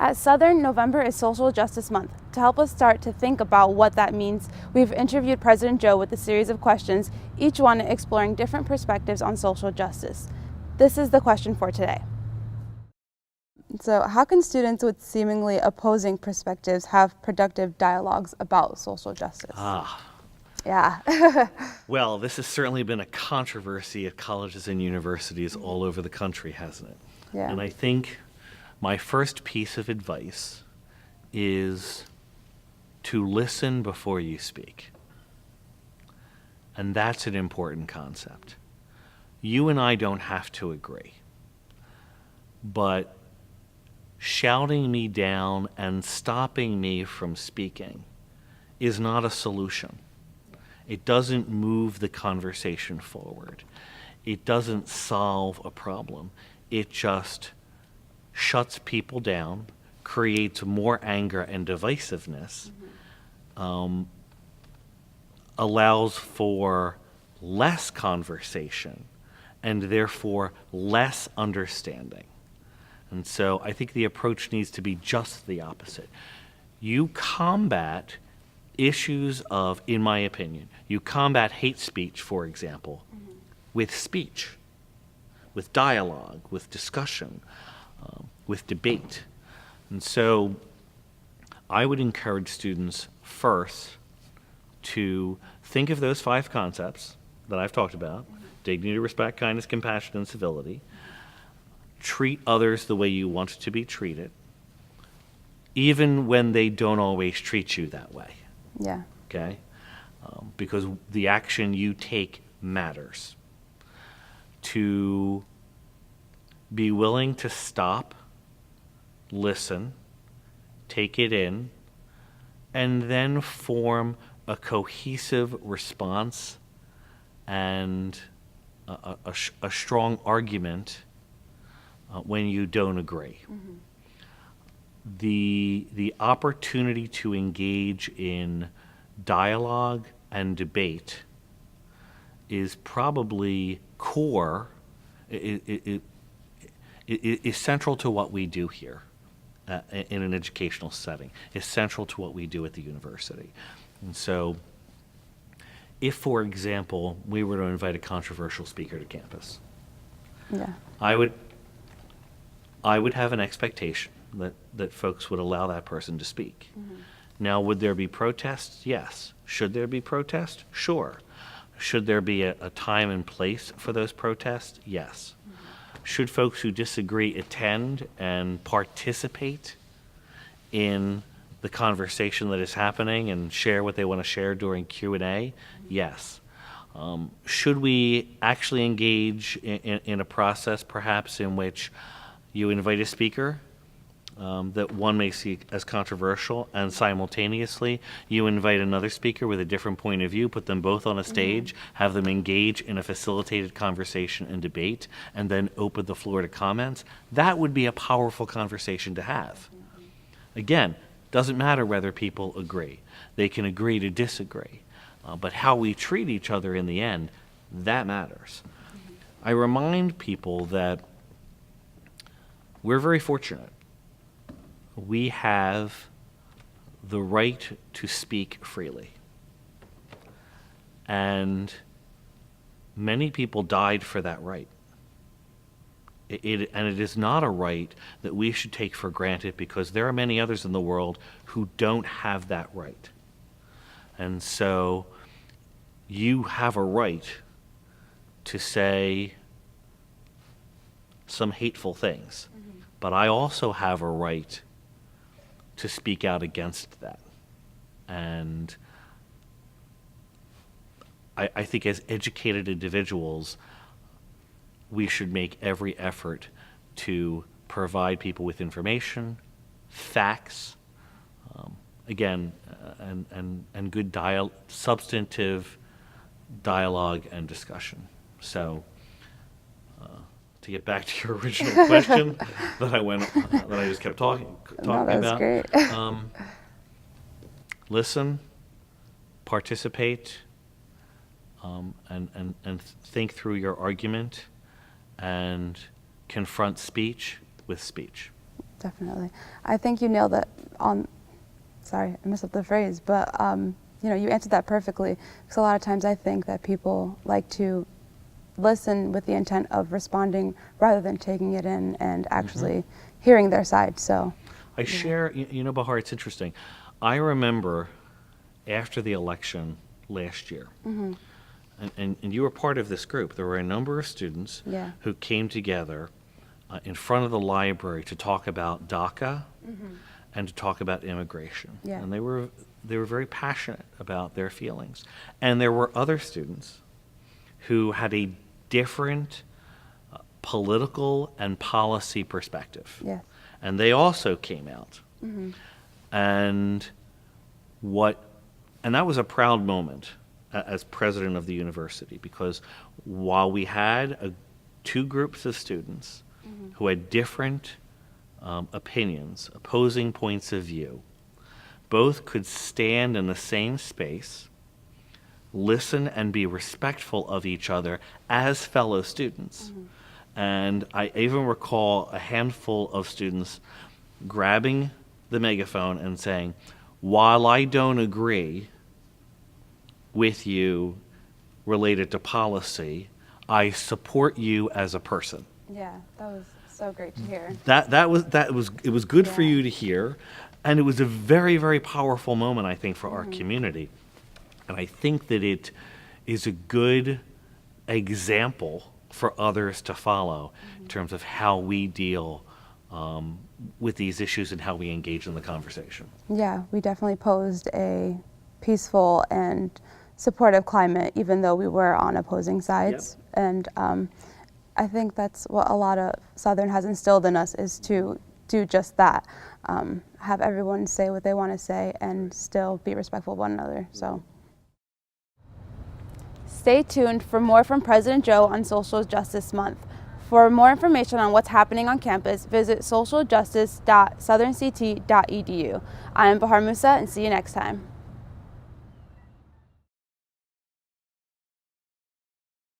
At Southern, November is Social Justice Month. To help us start to think about what that means, we've interviewed President Joe with a series of questions, each one exploring different perspectives on social justice. This is the question for today. So, how can students with seemingly opposing perspectives have productive dialogues about social justice? Yeah. Well, this has certainly been a controversy at colleges and universities all over the country, hasn't it? Yeah. And I think my first piece of advice is to listen before you speak. And that's an important concept. You and I don't have to agree. But shouting me down and stopping me from speaking is not a solution. It doesn't move the conversation forward. It doesn't solve a problem. It just shuts people down, creates more anger and divisiveness, allows for less conversation, and therefore less understanding. And so I think the approach needs to be just the opposite. You combat issues of, in my opinion, you combat hate speech, for example, with speech, with dialogue, with discussion, with debate. And so I would encourage students first to think of those 5 concepts that I've talked about: dignity, respect, kindness, compassion, and civility. Treat others the way you want to be treated, even when they don't always treat you that way. Yeah. Okay? Because the action you take matters. To be willing to stop, listen, take it in, and then form a cohesive response and a strong argument when you don't agree. The opportunity to engage in dialogue and debate is probably core, it is central to what we do here in an educational setting. It's central to what we do at the university. And so if, for example, we were to invite a controversial speaker to campus, Yeah. I would have an expectation that folks would allow that person to speak. Now, would there be protests? Yes. Should there be protests? Sure. Should there be a time and place for those protests? Yes. Should folks who disagree attend and participate in the conversation that is happening and share what they want to share during Q&A? Yes. Should we actually engage in a process perhaps in which you invite a speaker that one may see as controversial, and simultaneously you invite another speaker with a different point of view, put them both on a stage, have them engage in a facilitated conversation and debate, and then open the floor to comments? That would be a powerful conversation to have. Again, doesn't matter whether people agree. They can agree to disagree. But how we treat each other in the end, that matters. I remind people that we're very fortunate. We have the right to speak freely. And many people died for that right. And it is not a right that we should take for granted, because there are many others in the world who don't have that right. And so you have a right to say some hateful things. But I also have a right to speak out against that. And I think as educated individuals, we should make every effort to provide people with information, facts, again, and good substantive dialogue and discussion. So, to get back to your original question that I just kept talking about. Great. Listen, participate, and think through your argument, and confront speech with speech. Definitely. I think you nailed it on, sorry, I messed up the phrase, but you answered that perfectly. Because a lot of times I think that people like to listen with the intent of responding rather than taking it in and actually hearing their side. So I share, Bahar, it's interesting. I remember after the election last year, and you were part of this group, there were a number of students who came together in front of the library to talk about DACA and to talk about immigration. And they were very passionate about their feelings. And there were other students who had a different political and policy perspective. And they also came out. And that was a proud moment as president of the university, because while we had two groups of students who had different opinions, opposing points of view, both could stand in the same space, listen and be respectful of each other as fellow students. And I even recall a handful of students grabbing the megaphone and saying, while I don't agree with you related to policy, I support you as a person. Yeah, that was so great to hear. It was good for you to hear, and it was a very, very powerful moment, I think, for our community. And I think that it is a good example for others to follow in terms of how we deal with these issues and how we engage in the conversation. Yeah, we definitely posed a peaceful and supportive climate, even though we were on opposing sides. And I think that's what a lot of Southern has instilled in us, is to do just that. Have everyone say what they want to say and still be respectful of one another. So stay tuned for more from President Joe on Social Justice Month. For more information on what's happening on campus, visit socialjustice.southernct.edu. I am Bahar Musa, and see you next time.